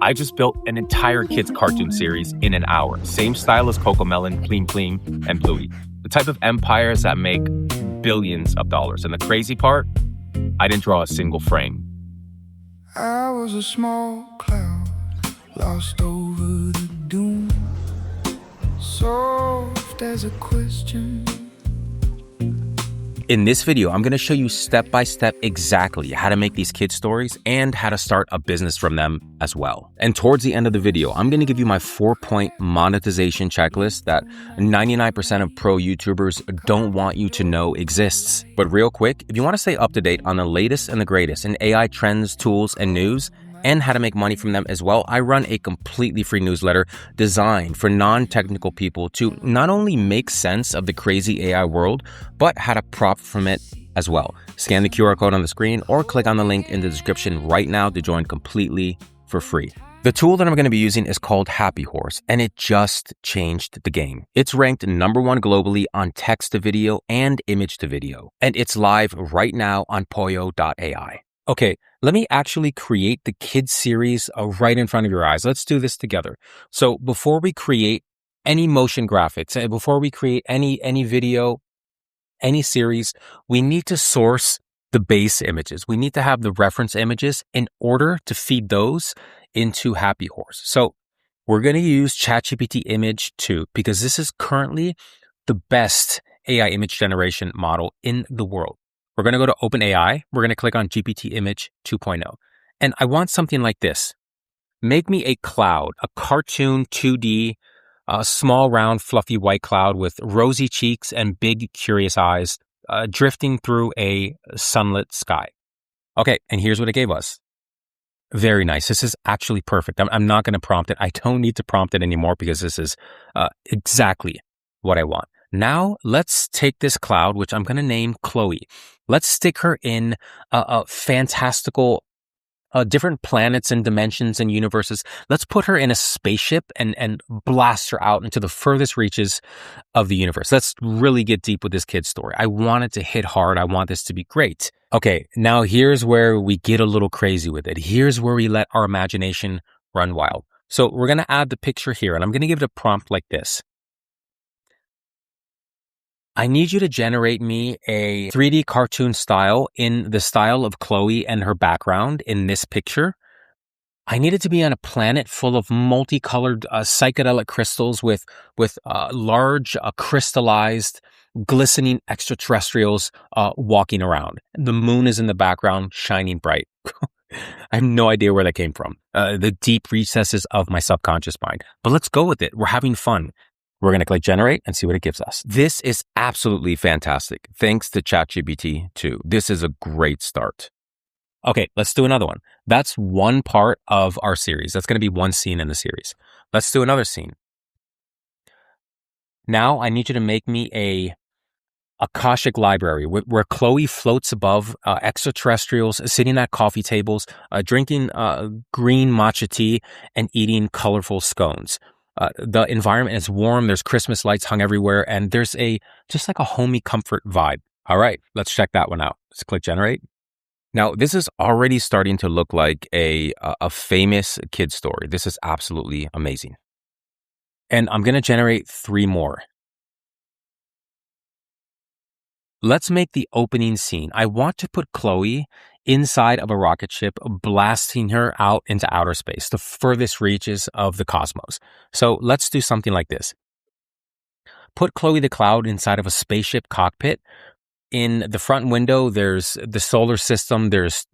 I just built an entire kids cartoon series in an hour. Same style as Cocomelon, Kling Kling, and Bluey. The type of empires that make billions of dollars. And the crazy part, I didn't draw a single frame. I was a small cloud lost over the dune, soft as a question. In this video, I'm going to show you step-by-step exactly how to make these kids stories and how to start a business from them as well. And towards the end of the video, I'm going to give you my 4-point monetization checklist that 99% of pro YouTubers don't want you to know exists. But real quick, if you want to stay up to date on the latest and the greatest in AI trends, tools, and news, and how to make money from them as well, I run a completely free newsletter designed for non-technical people to not only make sense of the crazy AI world, but how to profit from it as well. Scan the QR code on the screen or click on the link in the description right now to join completely for free. The tool that I'm going to be using is called Happy Horse, and it just changed the game. It's ranked #1 globally on text to video and image to video, and it's live right now on Pollo AI. Okay, let me actually create the kids series right in front of your eyes. Let's do this together. So before we create any motion graphics, before we create any video, any series, we need to source the base images. We need to have the reference images in order to feed those into Happy Horse. So we're going to use ChatGPT Image 2 because this is currently the best AI image generation model in the world. We're going to go to OpenAI. We're going to click on GPT Image 2.0. And I want something like this. Make me a cloud, a cartoon 2D, a small, round, fluffy white cloud with rosy cheeks and big, curious eyes, drifting through a sunlit sky. Okay, and here's what it gave us. Very nice. This is actually perfect. I'm not going to prompt it. I don't need to prompt it anymore because this is exactly what I want. Now, let's take this cloud, which I'm going to name Chloe. Let's stick her in a fantastical, different planets and dimensions and universes. Let's put her in a spaceship and blast her out into the furthest reaches of the universe. Let's really get deep with this kid's story. I want it to hit hard. I want this to be great. Okay, now here's where we get a little crazy with it. Here's where we let our imagination run wild. So we're going to add the picture here, and I'm going to give it a prompt like this. I need you to generate me a 3D cartoon style in the style of Chloe and her background in this picture. I need it to be on a planet full of multicolored psychedelic crystals with large crystallized glistening extraterrestrials walking around. The moon is in the background, shining bright. I have no idea where that came from. The deep recesses of my subconscious mind. But let's go with it. We're having fun. We're going to click generate and see what it gives us. This is absolutely fantastic. Thanks to ChatGPT 2. This is a great start. Okay, let's do another one. That's one part of our series. That's going to be one scene in the series. Let's do another scene. Now I need you to make me a Akashic library where Chloe floats above extraterrestrials, sitting at coffee tables, drinking green matcha tea and eating colorful scones. The environment is warm. There's Christmas lights hung everywhere, and there's just like a homey comfort vibe. All right, let's check that one out. Let's click generate. Now, this is already starting to look like a famous kid story. This is absolutely amazing. And I'm going to generate 3 more. Let's make the opening scene. I want to put Chloe inside of a rocket ship, blasting her out into outer space, the furthest reaches of the cosmos. So let's do something like this. Put Chloe the Cloud inside of a spaceship cockpit. In the front window, there's the solar system. There's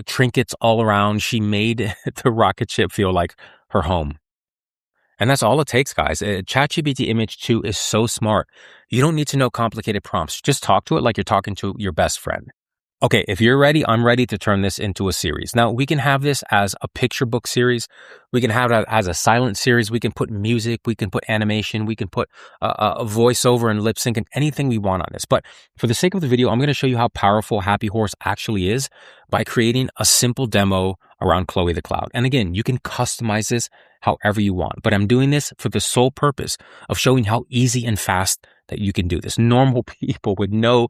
trinkets all around. She made the rocket ship feel like her home. And that's all it takes, guys. ChatGPT Image 2 is so smart. You don't need to know complicated prompts. Just talk to it like you're talking to your best friend. Okay, if you're ready, I'm ready to turn this into a series. Now, we can have this as a picture book series. We can have it as a silent series. We can put music. We can put animation. We can put a voiceover and lip sync and anything we want on this. But for the sake of the video, I'm going to show you how powerful Happy Horse actually is by creating a simple demo around Chloe the Cloud. And again, you can customize this however you want. But I'm doing this for the sole purpose of showing how easy and fast that you can do this. Normal people with no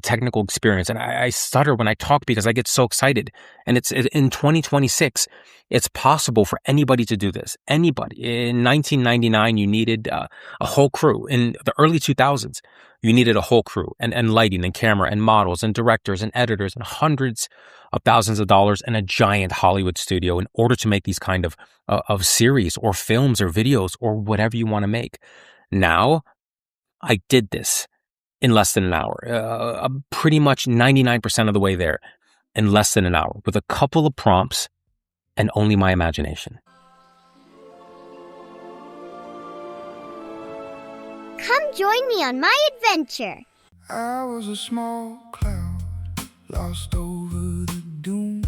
technical experience. And I stutter when I talk because I get so excited. And in 2026, it's possible for anybody to do this. Anybody. In 1999, you needed a whole crew. In the early 2000s, you needed a whole crew and lighting and camera and models and directors and editors and hundreds of thousands of dollars in a giant Hollywood studio in order to make these kind of series or films or videos or whatever you want to make. Now, I did this in less than an hour, pretty much 99% of the way there in less than an hour with a couple of prompts and only my imagination. Come join me on my adventure. I was a small cloud lost over the dunes,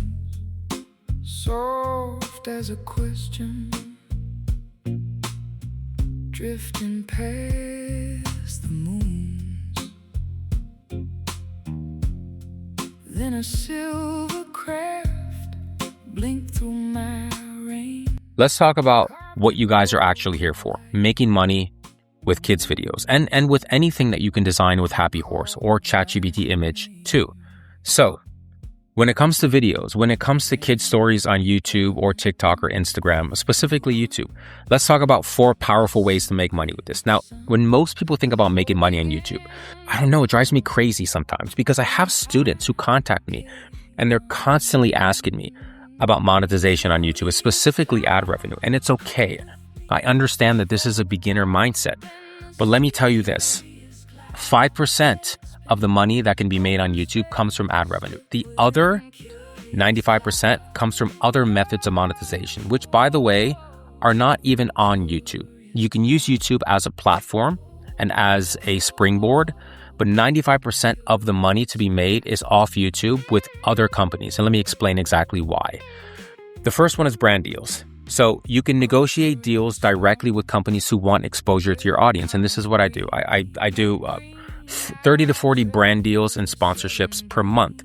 soft as a question, drifting past the moons. Then a silver craft blinked through my rain. Let's talk about what you guys are actually here for. Making money with kids' videos and with anything that you can design with Happy Horse or ChatGPT image too. So when it comes to videos, when it comes to kids' stories on YouTube or TikTok or Instagram, specifically YouTube, let's talk about 4 powerful ways to make money with this. Now, when most people think about making money on YouTube, I don't know, it drives me crazy sometimes because I have students who contact me and they're constantly asking me about monetization on YouTube, specifically ad revenue, and it's okay. I understand that this is a beginner mindset, but let me tell you this, 5% of the money that can be made on YouTube comes from ad revenue. The other 95% comes from other methods of monetization, which, by the way, are not even on YouTube. You can use YouTube as a platform and as a springboard, but 95% of the money to be made is off YouTube with other companies. And let me explain exactly why. The first one is brand deals. So you can negotiate deals directly with companies who want exposure to your audience. And this is what I do. I do 30 to 40 brand deals and sponsorships per month.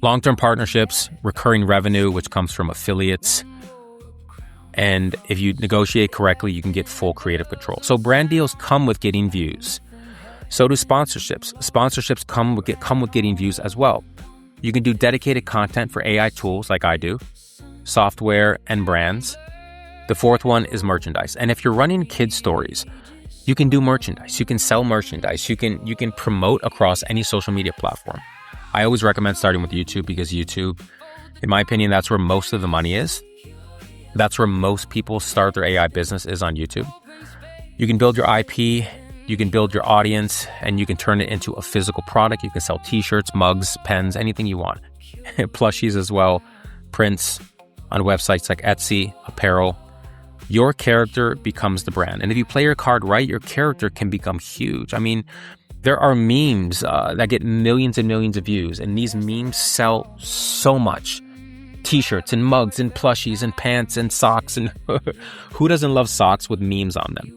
Long-term partnerships, recurring revenue, which comes from affiliates. And if you negotiate correctly, you can get full creative control. So brand deals come with getting views. So do sponsorships. Sponsorships come with getting views as well. You can do dedicated content for AI tools like I do, software and brands. The fourth one is merchandise. And if you're running kids stories, you can do merchandise. You can sell merchandise. You can promote across any social media platform. I always recommend starting with YouTube because YouTube, in my opinion, that's where most of the money is. That's where most people start their AI business is on YouTube. You can build your IP, you can build your audience, and you can turn it into a physical product. You can sell t-shirts, mugs, pens, anything you want. Plushies as well, prints on websites like Etsy, apparel. Your character becomes the brand. And if you play your card right, your character can become huge. I mean, there are memes that get millions and millions of views, and these memes sell so much. T-shirts and mugs and plushies and pants and socks, and who doesn't love socks with memes on them?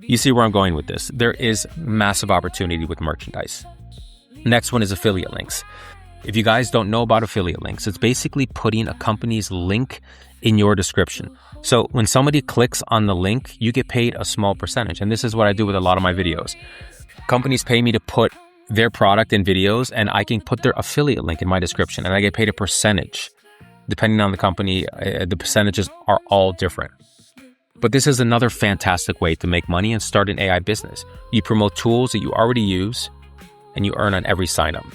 You see where I'm going with this. There is massive opportunity with merchandise. Next one is affiliate links. If you guys don't know about affiliate links, it's basically putting a company's link in your description. So when somebody clicks on the link, you get paid a small percentage. And this is what I do with a lot of my videos. Companies pay me to put their product in videos, and I can put their affiliate link in my description, and I get paid a percentage. Depending on the company, the percentages are all different. But this is another fantastic way to make money and start an AI business. You promote tools that you already use, and you earn on every sign-up.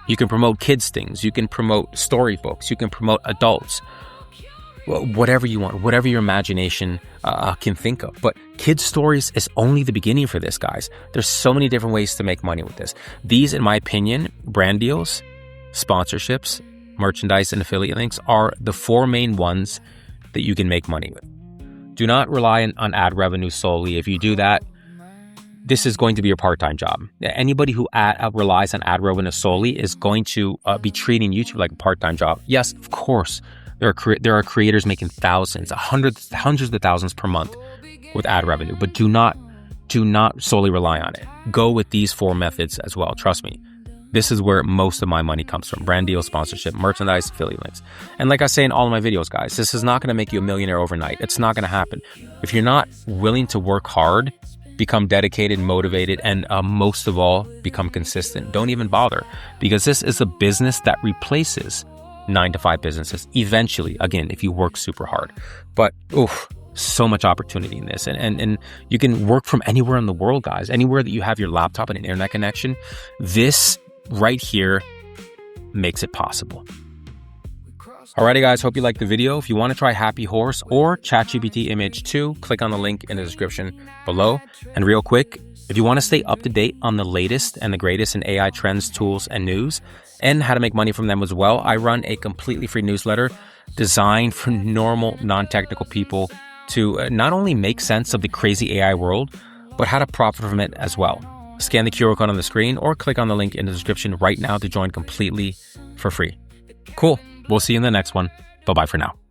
You can promote kids things. You can promote storybooks. You can promote adults. Whatever you want, whatever your imagination can think of. But kids stories is only the beginning for this, guys. There's so many different ways to make money with this. These, in my opinion, brand deals, sponsorships, merchandise, and affiliate links are the 4 main ones that you can make money with. Do not rely on ad revenue solely. If you do that, this is going to be your part-time job. Anybody who relies on ad revenue solely is going to be treating YouTube like a part-time job. Yes, of course, there are creators making thousands, hundreds of thousands per month with ad revenue, but do not solely rely on it. Go with these 4 methods as well. Trust me. This is where most of my money comes from. Brand deal, sponsorship, merchandise, affiliate links. And like I say in all of my videos, guys, this is not going to make you a millionaire overnight. It's not going to happen. If you're not willing to work hard become dedicated, motivated, and most of all, become consistent. Don't even bother, because this is a business that replaces 9-to-5 businesses eventually, again, if you work super hard. But so much opportunity in this, and you can work from anywhere in the world, guys. Anywhere that you have your laptop and an internet connection, this right here makes it possible. Alrighty guys, hope you liked the video. If you want to try Happy Horse or ChatGPT Image 2, click on the link in the description below. And real quick, if you want to stay up to date on the latest and the greatest in AI trends, tools, and news, and how to make money from them as well, I run a completely free newsletter designed for normal, non-technical people to not only make sense of the crazy AI world, but how to profit from it as well. Scan the QR code on the screen or click on the link in the description right now to join completely for free. Cool. We'll see you in the next one. Bye-bye for now.